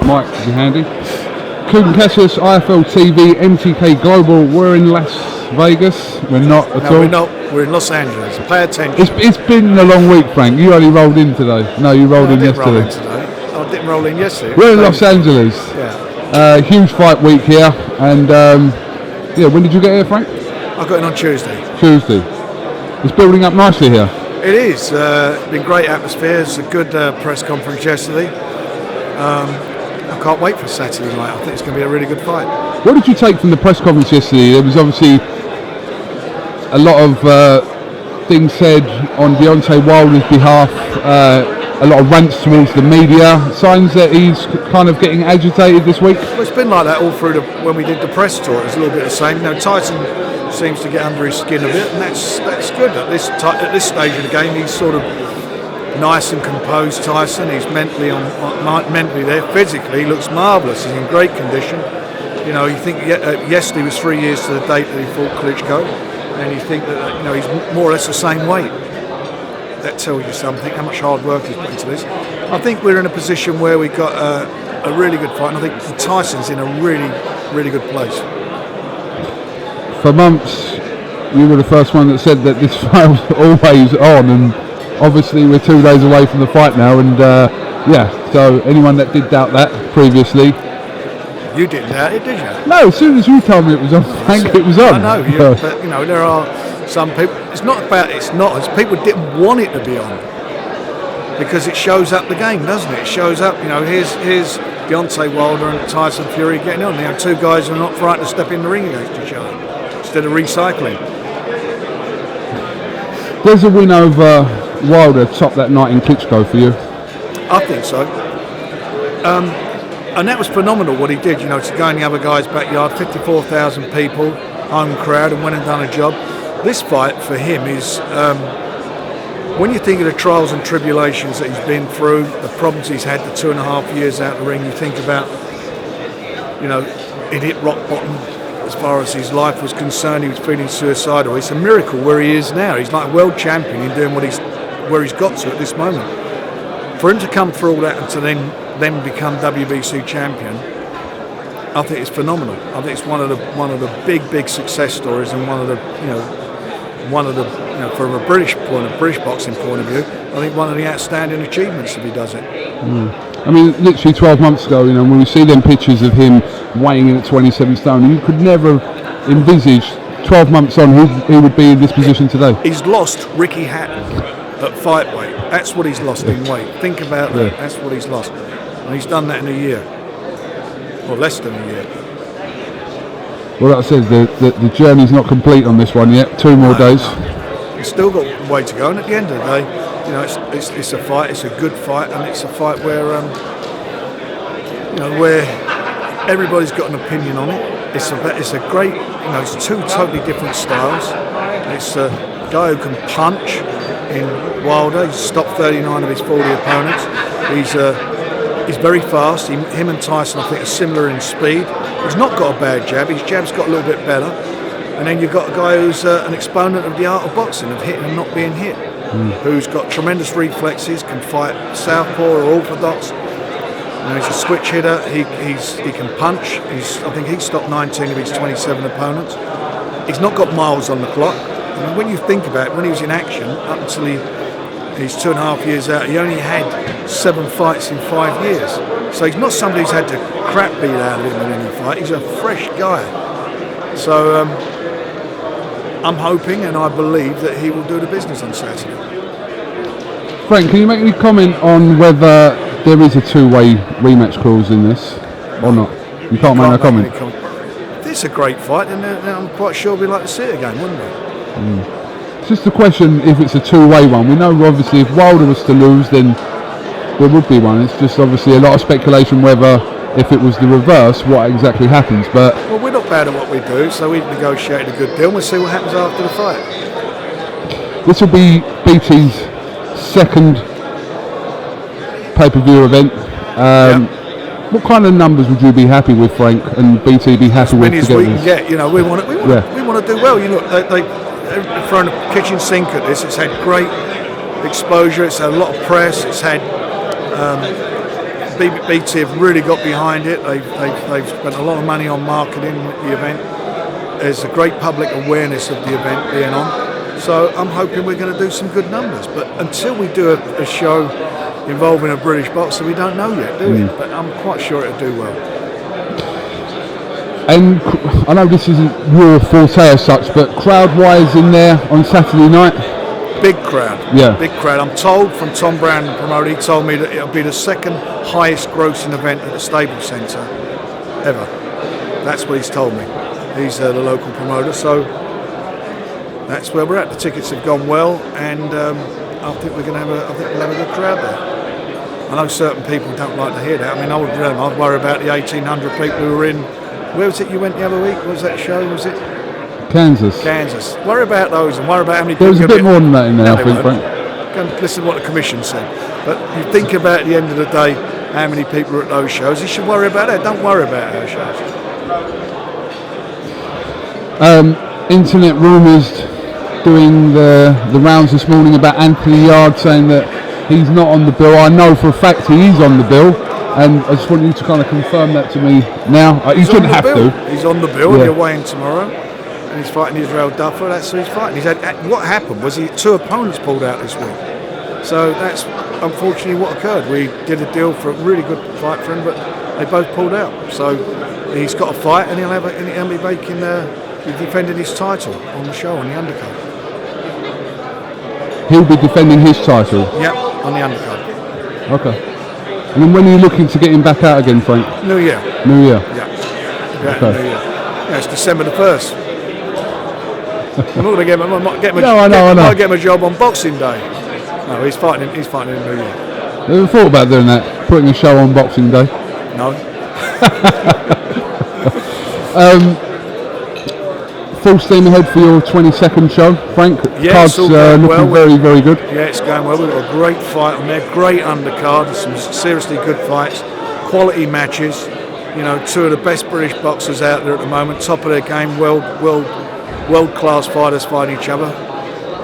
mic to be handy. Kugan Cassius, IFL TV, MTK Global. We're in Las Vegas. We're not at all. We're not. We're in Los Angeles. Pay attention. It's been a long week, Frank. You only rolled in today. No, you rolled in yesterday. I didn't roll in yesterday. We're in Los Angeles. Yeah. Huge fight week here. And when did you get here, Frank? I got in on Tuesday. It's building up nicely here. It is. Been great atmosphere. It's a good press conference yesterday. I can't wait for Saturday night. I think it's going to be a really good fight. What did you take from the press conference yesterday? There was obviously a lot of things said on Deontay Wilder's behalf, a lot of rants towards the media, signs that he's kind of getting agitated this week. Well, it's been like that all through when we did the press tour. It was a little bit the same. Tyson seems to get under his skin a bit, and that's good. At this stage of the game, he's sort of nice and composed. Tyson, he's mentally there. Physically, he looks marvellous. He's in great condition. You think yesterday was 3 years to the date that he fought Klitschko, and you think that he's more or less the same weight. That tells you something, how much hard work he's put into this. I think we're in a position where we've got a really good fight, and I think Tyson's in a really, really good place. For months, you were the first one that said that this fight was always on, and obviously we're 2 days away from the fight now, and so anyone that did doubt that previously... You didn't doubt it, did you? No, as soon as you told me it was on, Frank, it was on. I know, but there are some people, it's not, people didn't want it to be on, because it shows up the game, doesn't it? It shows up, here's Deontay Wilder and Tyson Fury getting on. Two guys who are not frightened to step in the ring against each other, instead of recycling. Does a win over Wilder top that night in Klitschko for you? I think so. And that was phenomenal what he did, to go in the other guy's backyard, 54,000 people, home crowd, and went and done a job. This fight for him is, when you think of the trials and tribulations that he's been through, the problems he's had, the 2.5 years out of the ring, you think about, it hit rock bottom as far as his life was concerned. He was feeling suicidal. It's a miracle where he is now. He's like a world champion in doing where he's got to at this moment. For him to come through all that and to then become WBC champion, I think it's phenomenal. I think it's one of the big success stories, and one of the from a British boxing point of view, I think one of the outstanding achievements if he does it. I mean, literally 12 months ago, when we see them pictures of him weighing in at 27 stone, you could never envisage 12 months on he would be in this position today. He's lost Ricky Hatton at fight weight. That's what he's lost in weight. Think about that. That's what he's lost. And he's done that in a year. Or less than a year. Well, that says the journey's not complete on this one yet. 2 more days. He's still got a way to go, and at the end of the day, it's a fight. It's a good fight, and it's a fight where where everybody's got an opinion on it. It's a great, it's 2 totally different styles. It's a guy who can punch in Wilder. He's stopped 39 of his 40 opponents. He's very fast. Him and Tyson, I think, are similar in speed. He's not got a bad jab. His jab's got a little bit better. And then you've got a guy who's an exponent of the art of boxing, of hitting and not being hit, who's got tremendous reflexes, can fight southpaw or orthodox. He's a switch hitter. He can punch. I think he's stopped 19 of his 27 opponents. He's not got miles on the clock. I mean, when you think about it, when he was in action, up until he's 2.5 years out, he only had 7 fights in 5 years. So he's not somebody who's had to crap beat out of him in any fight. He's a fresh guy. So I'm hoping and I believe that he will do the business on Saturday. Frank, can you make any comment on whether there is a 2-way rematch clause in this or not? You can't make no comment. It's a great fight, and I'm quite sure we'd like to see it again, wouldn't we? It's just a question if it's a 2-way one. We know obviously if Wilder was to lose, then there would be one. It's just obviously a lot of speculation whether if it was the reverse, what exactly happens. But well, we're not bad at what we do, so we've negotiated a good deal. We'll see what happens after the fight. This will be BT's second pay-per-view event. What kind of numbers would you be happy with, Frank, and BT be happy with? As many as we can get. We want to do well. They've thrown a kitchen sink at this. It's had great exposure. It's had a lot of press. It's had BT have really got behind it. They've spent a lot of money on marketing the event. There's a great public awareness of the event being on. So I'm hoping we're going to do some good numbers. But until we do a show involving a British boxer, we don't know yet, do we? But I'm quite sure it'll do well. And I know this isn't your forte as such, but crowd-wise in there on Saturday night? Big crowd. Yeah. Big crowd. I'm told from Tom Brown, the promoter, he told me that it'll be the second highest grossing event at the Staples Centre ever. That's what he's told me. He's the local promoter, so that's where we're at. The tickets have gone well, and I think we'll have a good crowd there. I know certain people don't like to hear that. I mean, I'd worry about the 1,800 people who were in. Where was it you went the other week? What was that show? Was it Kansas. Kansas. Worry about those and worry about how many There people. was a bit more than that in there, I think, won't. Frank. Go and listen to what the commission said. But you think about at the end of the day how many people are at those shows. You should worry about that. Don't worry about our shows. Internet rumours doing the rounds this morning about Anthony Yarde saying that he's not on the bill. I know for a fact he is on the bill, and I just want you to kind of confirm that to me now. You shouldn't have to. He's on the bill. He'll weigh in tomorrow, and he's fighting Israel Duffer. That's who he's fighting. What happened was two opponents pulled out this week, so that's unfortunately what occurred. We did a deal for a really good fight for him, but they both pulled out. So he's got a fight, and he'll be making. He's defending his title on the show on the undercard. He'll be defending his title? Yep, on the undercard. Okay. And then when are you looking to get him back out again, Frank? New Year. New Year? Yeah. Okay. New Year. Yeah, it's December the 1st. I'm not going to get him a job on Boxing Day. No, he's fighting in New Year. Have you ever thought about doing that? Putting a show on Boxing Day? No. Full steam ahead for your 22nd show, Frank. Yeah, Card's looking very, very good. Yeah, it's going well. We've got a great fight on there, great undercard, some seriously good fights, quality matches. You know, two of the best British boxers out there at the moment, top of their game, world-class fighters fighting each other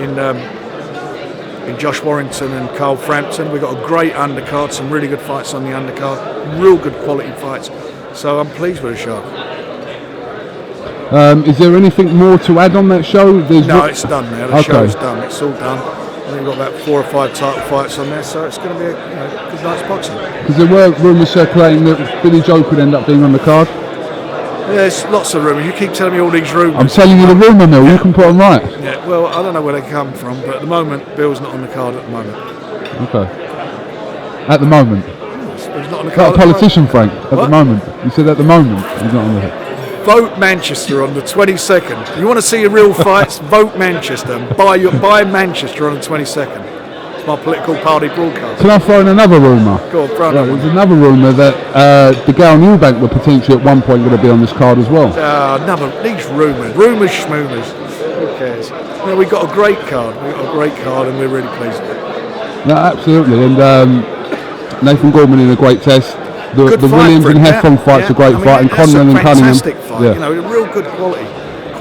in Josh Warrington and Carl Frampton. We've got a great undercard, some really good fights on the undercard, real good quality fights. So I'm pleased with the show. Is there anything more to add on that show? No, it's done now. The show's done. It's all done. I think we've got about 4 or 5 title fights on there, so it's going to be a good night's boxing. Because there were rumours circulating that Billy Joe could end up being on the card. Yeah, there's lots of rumours. You keep telling me all these rumours. I'm telling you the rumour mill. You can put them right. Yeah, well, I don't know where they come from, but at the moment, Bill's not on the card at the moment. Okay. At the moment? He's not on the card. Not a politician, Frank. At the moment. You said at the moment he's not on the card. Vote Manchester on the 22nd. You want to see real fights? Vote Manchester. Buy Manchester on the 22nd. It's my political party broadcast. Can I throw in another rumour? Go on, throw There's another rumour that the Gal Newbank were potentially at one point going to be on this card as well. These rumours, schmoomers. Who cares? No, we've got a great card. And we're really pleased with it. No, absolutely. And Nathan Gorman in a great test. The Williams and Heffron fight's a great fight, and Conlon and Cunningham. Fantastic fight. Yeah. You know, real good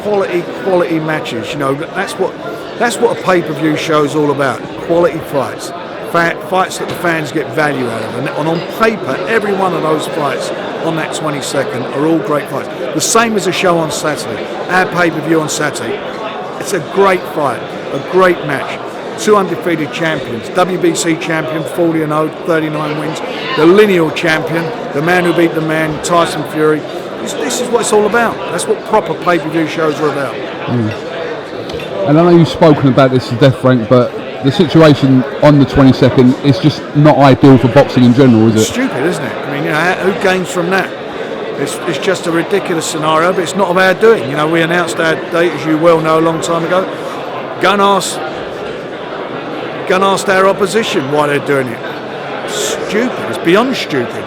quality matches. You know, that's what a pay-per-view show is all about. Quality fights, fights that the fans get value out of, and on paper, every one of those fights on that 22nd are all great fights. The same as a show on Saturday. Our pay-per-view on Saturday. It's a great fight, a great match. 2 undefeated champions, WBC champion, 40-0, 39 wins, the lineal champion, the man who beat the man, Tyson Fury. This is what it's all about. That's what proper pay-per-view shows are about. And I know you've spoken about this to death, Frank, but the situation on the 22nd is just not ideal for boxing in general, is it? It's stupid, isn't it? I mean, you know, who gains from that? It's just a ridiculous scenario, but it's not of our doing. You know, we announced our date, as you well know, a long time ago. Go and ask our opposition why they're doing it. Stupid. It's beyond stupid.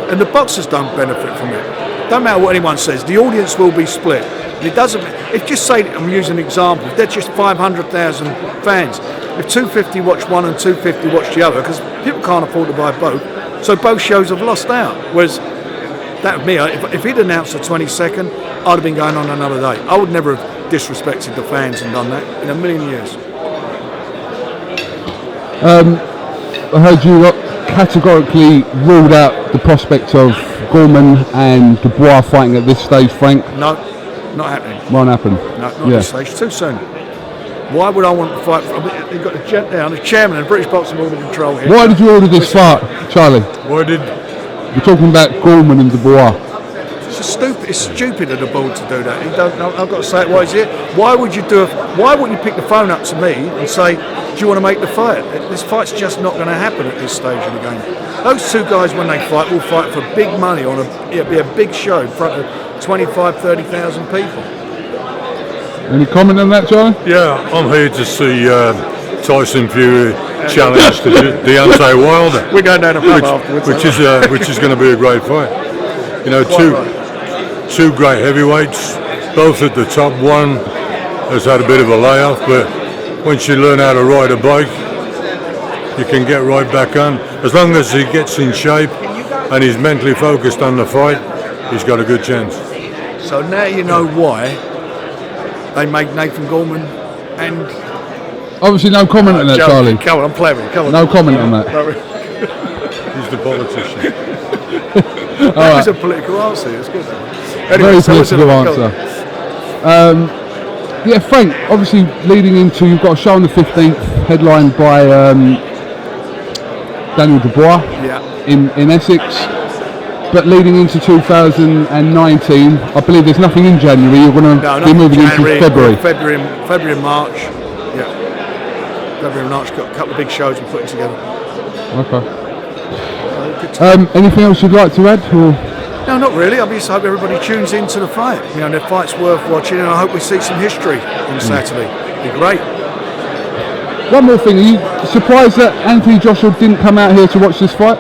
And the boxers don't benefit from it. Don't matter what anyone says. The audience will be split. And it doesn't. If just say, I'm using an example. If they're just 500,000 fans. If 250 watch one and 250 watch the other, because people can't afford to buy both, so both shows have lost out. Whereas that would me. If he'd announced the 22nd, I'd have been going on another day. I would never have disrespected the fans and done that in a million years. I heard you categorically ruled out the prospect of Gorman and Dubois fighting at this stage, Frank? No, not happening. Won't happen. No, not at this stage. Too soon. Why would I want to fight? You've got the chairman of the British Boxing Board of Control here. Why did you order this fight, Charlie? Why did? We're talking about Gorman and Dubois. It's stupid of the board to do that. I've got to say it. Why is it? Why would you Why wouldn't you pick the phone up to me and say, "Do you want to make the fight?" This fight's just not going to happen at this stage of the game. Those two guys, when they fight, will fight for big money it'll be a big show in front of 25,000, 30,000 people. Any comment on that, Charlie? Yeah, I'm here to see Tyson Fury challenge to Deontay Wilder. We're going down the pub afterwards. Which is going to be a great fight. You know, two great heavyweights, both at the top. One has had a bit of a layoff, but once you learn how to ride a bike, you can get right back on. As long as he gets in shape and he's mentally focused on the fight, he's got a good chance. So now you know why they made Nathan Gorman and... Obviously no comment on that, Charlie. Come on, I'm playing. Come on. No comment on that. He's the politician. That was a political answer. It's good. Very political answer. Yeah, Frank, obviously leading into, you've got a show on the 15th, headlined by Daniel Dubois in Essex. But leading into 2019, I believe there's nothing in January. You're going to be moving into February. February and March. Yeah. February and March, got a couple of big shows we're putting together. Okay. Anything else you'd like to add? Or? No, not really. I just hope everybody tunes into the fight. You know, the fight's worth watching, and I hope we see some history on Saturday. It'd be great. One more thing. Are you surprised that Anthony Joshua didn't come out here to watch this fight?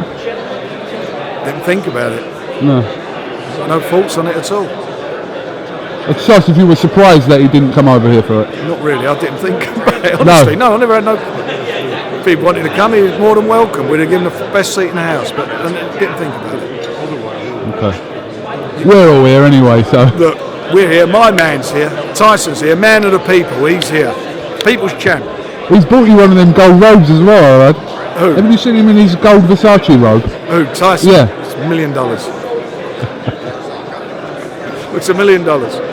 Didn't think about it. No. Got no faults on it at all. It's just if you were surprised that he didn't come over here for it. Not really. I didn't think about it, honestly. No, I never had no... If he wanted to come, he was more than welcome. We'd have given him the best seat in the house, but I didn't think about it. Okay. We're all here anyway, so... Look, we're here. My man's here. Tyson's here. Man of the people. He's here. People's champ. He's bought you one of them gold robes as well, I heard. Who? Haven't you seen him in his gold Versace robe? Who? Tyson? Yeah. It's $1 million. It's $1 million.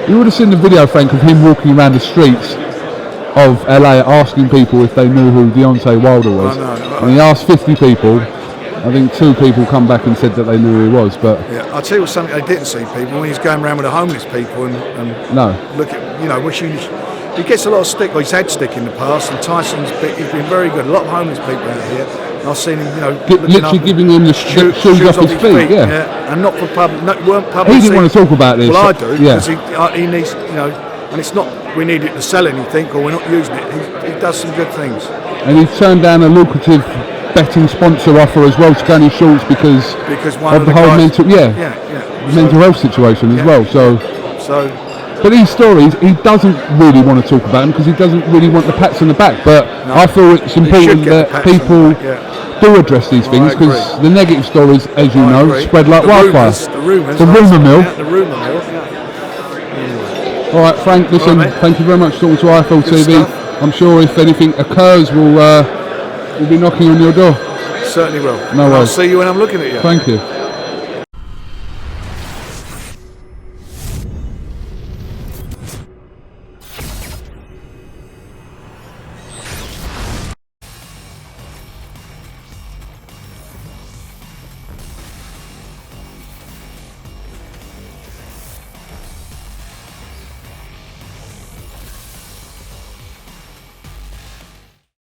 You would have seen the video, Frank, of him walking around the streets of LA asking people if they knew who Deontay Wilder was. No. And he asked 50 people. I think 2 people come back and said that they knew who he was, but... Yeah, I'll tell you something they didn't see, people, when he's going around with the homeless people and look at, you know, he gets a lot of stick, well, he's had stick in the past, and he's been very good. A lot of homeless people out here. I've seen him, you know, literally giving him the shoes off his feet, yeah. And not for public, weren't public. He didn't want to talk about this. Well, I do, because he needs, you know, and it's not, we need it to sell anything, or we're not using it. He does some good things. And he turned down a lucrative betting sponsor offer as well to go on his shorts because of the whole mental health situation as well. So but these stories, he doesn't really want to talk about them because he doesn't really want the pats on the back. But I feel it's important that people do address these things because the negative stories, as you know, spread like wildfire. The rumours. The rumour mill. The rumour mill. All right, Frank. Listen, thank you very much for talking to IFL TV. I'm sure if anything occurs, we'll be knocking on your door. Certainly will. No worries. I'll see you when I'm looking at you. Thank you.